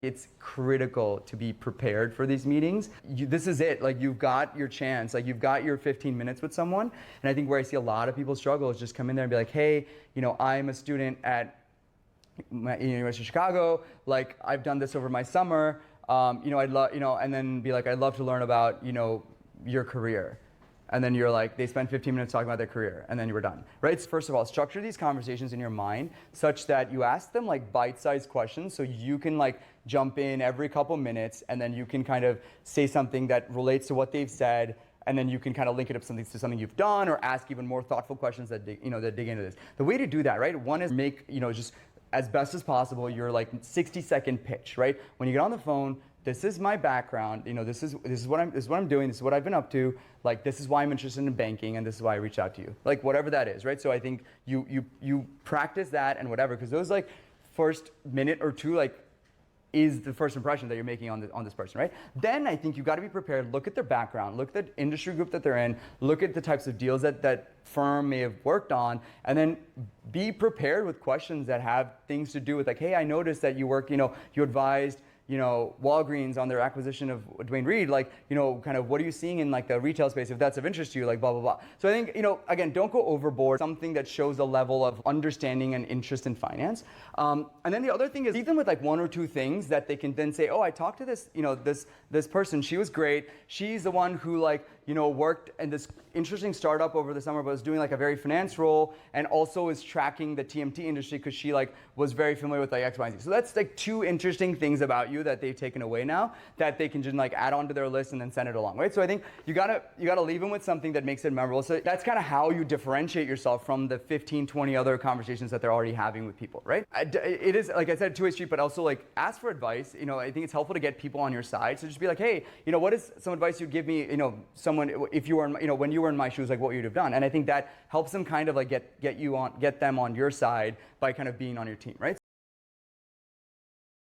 It's critical to be prepared for these meetings. This is it. Like, you've got your chance. Like, you've got your 15 minutes with someone. And I think where I see a lot of people struggle is just come in there and be like, hey, I'm a student at University of Chicago. Like, I've done this over my summer. I'd love, and then be like, I'd love to learn about, your career. And then you're like, they spend 15 minutes talking about their career, and then you were done, right? So first of all, structure these conversations in your mind such that you ask them like bite-sized questions, so you can like jump in every couple minutes, and then you can kind of say something that relates to what they've said, and then you can kind of link it up to something you've done, or ask even more thoughtful questions that dig into this. The way to do that, right? One is make, just as best as possible your like 60-second pitch, right? When you get on the phone, this is my background, this is what I'm doing, this is what I've been up to, like this is why I'm interested in banking, and this is why I reached out to you. Like, whatever that is, right? So I think you practice that and whatever, because those like first minute or two like is the first impression that you're making on this person, right? Then I think you got to be prepared. Look at their background, look at the industry group that they're in, look at the types of deals that firm may have worked on, and then be prepared with questions that have things to do with like, hey, I noticed that you work, you advised Walgreens on their acquisition of Dwayne Reed, like, kind of what are you seeing in like the retail space, if that's of interest to you, like blah, blah, blah. So I think, again, don't go overboard, something that shows a level of understanding and interest in finance. And then the other thing is, leave them with like one or two things that they can then say, oh, I talked to this, this person, she was great. She's the one who like, worked in this interesting startup over the summer, but was doing like a very finance role, and also is tracking the TMT industry because she like was very familiar with like X, Y, and Z. So that's like two interesting things about you that they've taken away now that they can just like add onto their list and then send it along, right? So I think you gotta leave them with something that makes it memorable. So that's kind of how you differentiate yourself from the 15, 20 other conversations that they're already having with people, right? It is, like I said, two-way street, but also like ask for advice. I think it's helpful to get people on your side. So just be like, hey, what is some advice you'd give me, someone, if you were in, when you were in my shoes, like what you'd have done. And I think that helps them kind of like get them on your side by kind of being on your team, right?